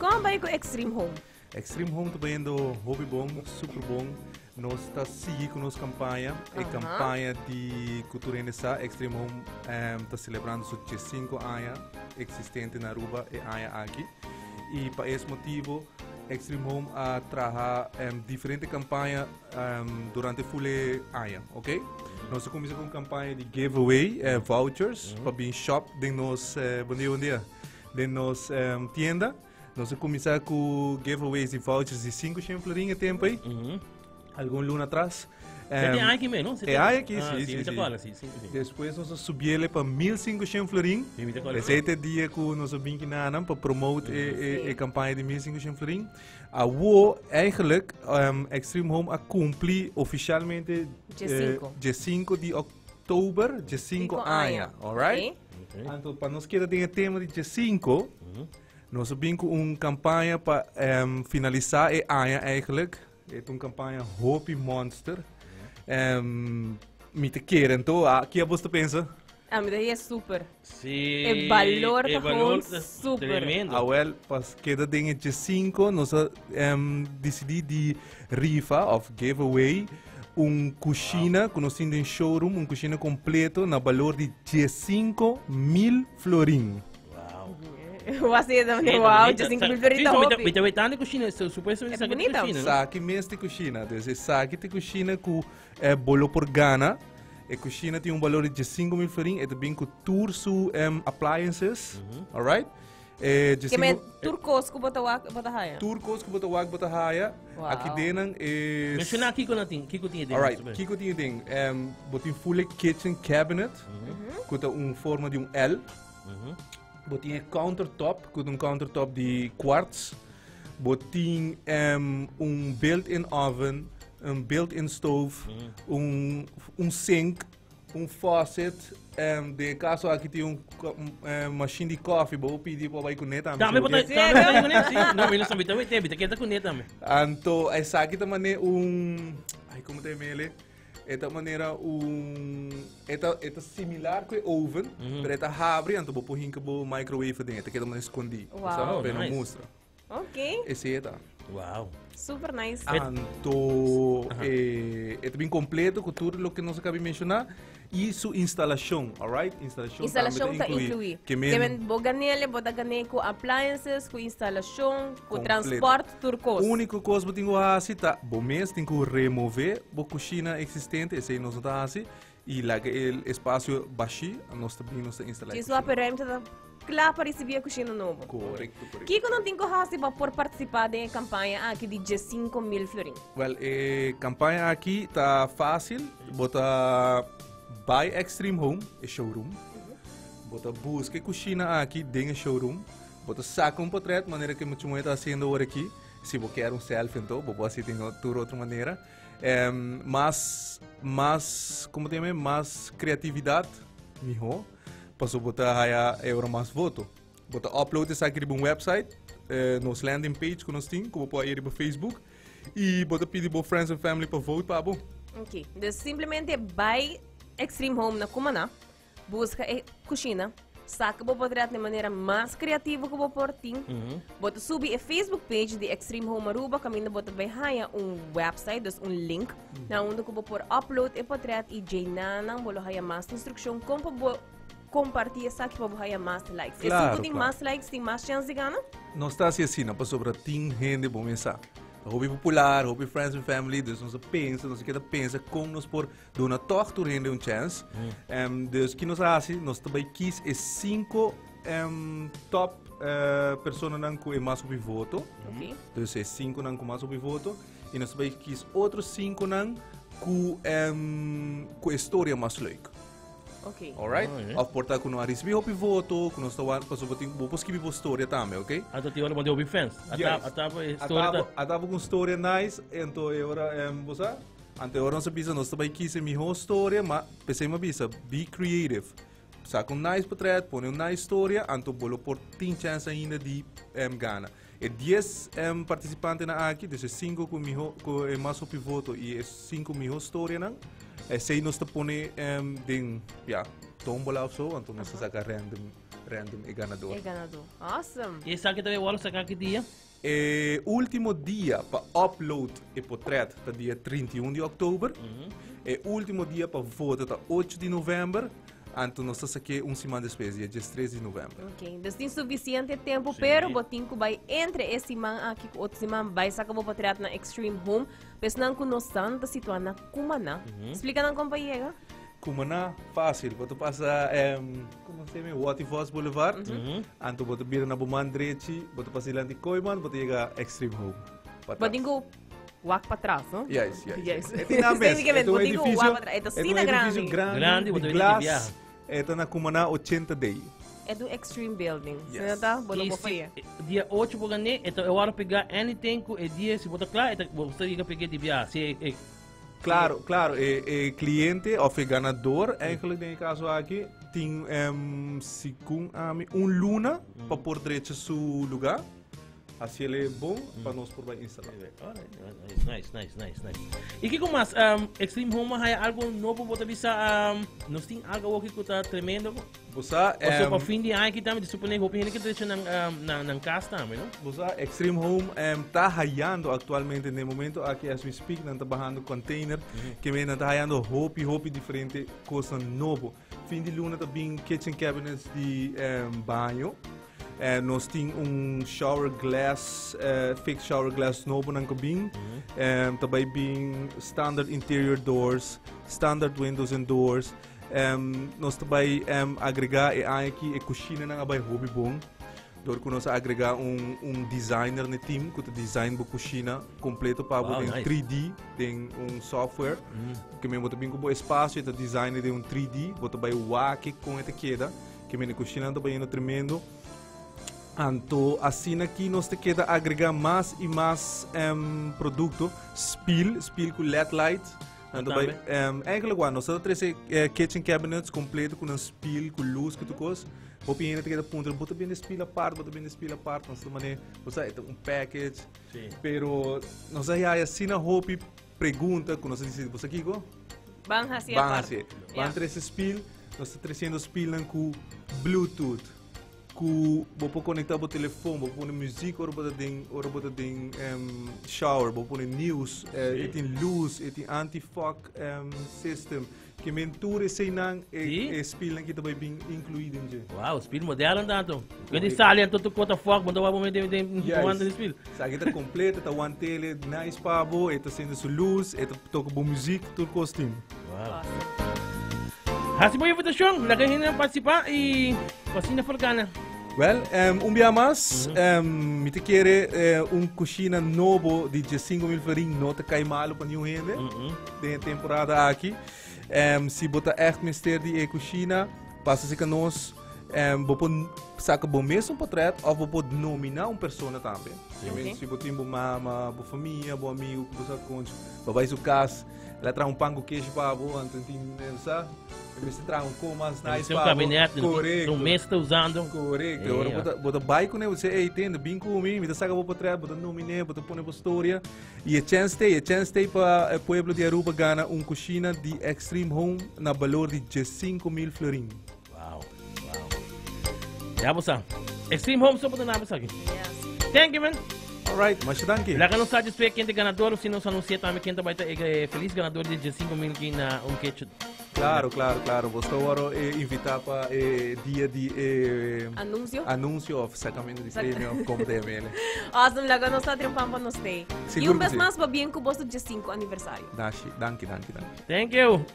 Como vai com Extreme Home? Extreme Home também é hobby bom, super bom. Nós estamos seguindo com a nossa campanha. A campanha de cultura nessa Extreme Home está celebrando os 15 anos existente na Aruba e aqui. E por esse motivo, Extreme Home trabalha diferentes campanhas durante o full ano, ok? Nós começamos com uma campanha de giveaway vouchers para vir shop de nossa tienda. Nós começamos com giveaways de vouchers de 5 florim a tempo aí, algum luna atrás. Você tem aqui mesmo, não? É aqui, sim. Depois nós subimos para 1.500 florim. Esse dia que nós vimos para promover a campanha de 1.500 florim. A WO, eigenlijk, Extreme Home cumpre oficialmente dia 5 de outubro, dia 5 anos, alright? Então, para nós que tem o tema de dia 5, nós vimos uma campanha para finalizar o ano, eigenlijk. É uma campanha Hope Monster. Me te querem, então, o que você pensa? Mas daí é super. Sim. É valor para super. Tremendo. Well, pas cada dia de 5, nós decidimos de rifa, of giveaway, coxina, que nós temos em showroom, coxina completo, na valor de 15.000 florim. Você também, uau, 15.000 florim da Hope. Então, a coxina, supostamente, é bonita. Saque mesmo de coxina, desde saque de coxina com bolo por Gana. A coxina tem valor de 5.000 florim, e também com tours appliances, alright? Que é turcos que bota raia. Turcos que bota raia. Aqui dentro é... Menciona aqui que eu tinha dentro. Alright, aqui que eu tinha dentro. Botem full kitchen cabinet, com forma de L. Botem countertop, com countertop de quartz. Botem built-in oven, built-in stove, sink, faucet. De caso aqui tem machine de coffee, vou pedir para vai com neta. Também botar com neta, sim. Não, mas não também tem, quer com neta também. Então, essa aqui também é ai, como tem ele? Esta maneira é similar com o oven, mas esta abre, então vou pôr o microwave dentro, que é também escondi. Uau, para nice. não mostrar. Ok. Esse é tá. Uau. Super nice. Então, é bem completo com tudo o que nós acabamos de mencionar. E sua instalação, alright? Instalação está incluída. Que vou ganhar com appliances, com instalação, com transporte, turcos. A única coisa que eu tenho que fazer é bom mês, tenho que remover a coxina existente, esse não está assim, e lá o espaço baixo, nós também nos instalamos. Isso é para claro para receber a coxina nova. Correto. Que não tem que fazer para participar da campanha aqui de 5.000 florim? Well, a campanha aqui está fácil, bota Buy Extreme Home, é showroom. Bota busca coxina aqui dentro do showroom. Bota saca portrait, maneira que muito está fazendo agora aqui. Se você quer selfie, então, vou fazer de outra maneira. Mas como tem mais criatividade, melhor. Passou botar aí mais voto. Bota upload isso aqui no website, nos landing page que nós temos, como pode ir no Facebook. E bota pedir para friends and family para votar para bom. Ok, então simplesmente buy Extreme Home na Cumana, busca a coxina, saca o portrait de maneira mais criativa que o portinho, bota subir a Facebook page de Extreme Home Aruba, caminho bota vai raia website, link, na onde que vou pôr upload o portrait e jaina bolo raia mais instrução como compartilhar saque para raia mais likes. Claro, se tem mais likes, tem mais chance de ganhar? Não está assim, não passou para tem gente bom mensagem. Hobby popular, hobby friends and family, dus nós pensa como nós por dar uma tortura rende chance. Dus que nós fazemos, nós também quis 5 top pessoas não com mais sobre voto. Dus 5 não com mais sobre voto e nós também quis outros 5 não com história mais leuk. Ok. Alright? Of portar com nós receber o voto, com nós passou vou escrever uma história também, ok? Até tem hora de ouvir fans. Atava com história nice, então agora você, ante agora nós bisa nós também quis melhor história, mas pensei uma bisa, be creative. Saca nice portrait, põe nice história, então bolo por tem chance ainda de ganhar. E 10 participantes na aqui, desses 5 com mais o voto e 5 melhor história não. Sei nós te põe tombola ou so, então nós saca random random e ganador. É ganador. Awesome. E sabe que também o sa que dia? E último dia para upload e portrait tá dia 31 de outubro. E último dia para votar tá 8 de novembro. Então nós estamos aqui semana depois, dia 13 de novembro. Ok, então tem suficiente tempo, Sim. pero botin ko vai entre esse semana aqui com outro semana vai sacar o patriarca na Extreme Home, mas não com noção da situação na Kumana. Explica na companhia. Como na fácil, você passa como se chama, Waterfalls Boulevard. Então você vira na Boman Drechi, você passa lá de Koiman, você chega Extreme Home. Botin ko walk para trás, não? Yes. Sim, botin ko walk para trás. É cena grande. Grande, de você vai glass. É na Kumana 80 day. É do Extreme Building. Yes. Você tá? Bono po faia. Dia 8 por ganhar, então eu vou pegar anything com o dia, se botar claro, então você vai pegar de viagem. Claro, cliente ou ganador, eigenlijk nesse caso aqui, tem luna para pôr direito seu lugar. Assim ele é bom para nós por instalar. Nice. E que mais? Extreme Home é algo novo, você visa, nós tem algo que está tremendo. Você para fim de ano que também, de suponer, eu penso que deixa na casa também, não? Você Extreme Home está raiando atualmente no momento aqui as we speak, não está barrando container, que vem está raiando hopi diferente coisa novo. Fim de luna também kitchen cabinets de banho. Nós temos shower glass, fixed shower glass novo na cabine. Também bem standard interior doors, standard windows and doors. Nós também agregar aqui a cozinha na abay hobby bom. Door que nós agregar designer no time que design a cozinha completo para nice. 3D, tem software que mesmo também com espaço e design de 3D, você vai whack com essa queda, que mesmo cozinha também é tremendo. Então, assim aqui nós te queda agregar mais e mais produto, spill com LED light. Eigenlijk waar, nós temos kitchen cabinets completo com spill, com luz, com tudo coisa. Op je te queda ponto, bota bem spill apart, nós temos você package. Sim. Pero nós aí assim na hope pergunta, que nós dizemos você aqui go? Bang hasi Bang apart. hasi. Bang tres spill, nós trazendo spill com Bluetooth. Que você conectar o telefone, você põe música, ou você tem shower, você põe news, tem luz, tem anti-fog system, que mentura sem não é spil que também bem incluído em dia. Uau, spil moderno tanto. Quando sai todo conta fogo, quando vai de spil. Sabe que está completo, está one tele, nice pabo, está sendo sua luz, está toca boa música, tudo costume. Uau. Assim boa invitação, lagay na participar e cocina forgana. Well, dia mais, me te quer cozinha novo de 5.000 farinha, não te cai malo para nenhum gente, tem temporada aqui. Se botar echt mistério de cozinha, passa-se que nós vamos sacar bom mesmo portrait ou vamos nominar uma pessoa também. Se você tem uma mama, uma família, um amigo, você conhece, vai seu caso, ela traz pango queijo para você, então sabe? Você traz comas nice para gabinete, correto. Um mês está usando. Correto. Agora bota bike né, você entende bem comigo, me dá saca para portrait, bota nominar, bota pôr na história. E a chance para o povo de Aruba ganhar cozinha de Extreme Home na valor de 5.000 florin. Uau. Já você. Extreme Home só para dar aqui. Thank you, man. Alright, mas danke. Lá que não sabe quem é ganador, se não se anuncia também quem vai ter feliz ganador de 5.000 aqui na kitchen. Claro. Você agora invitar para dia de anúncio of sacamento de prêmio como DML. Awesome, laga nós está triunfando para nós ter. E Seguro vez que mais para bem com o bosto de 5 aniversário. Danke. Thank you.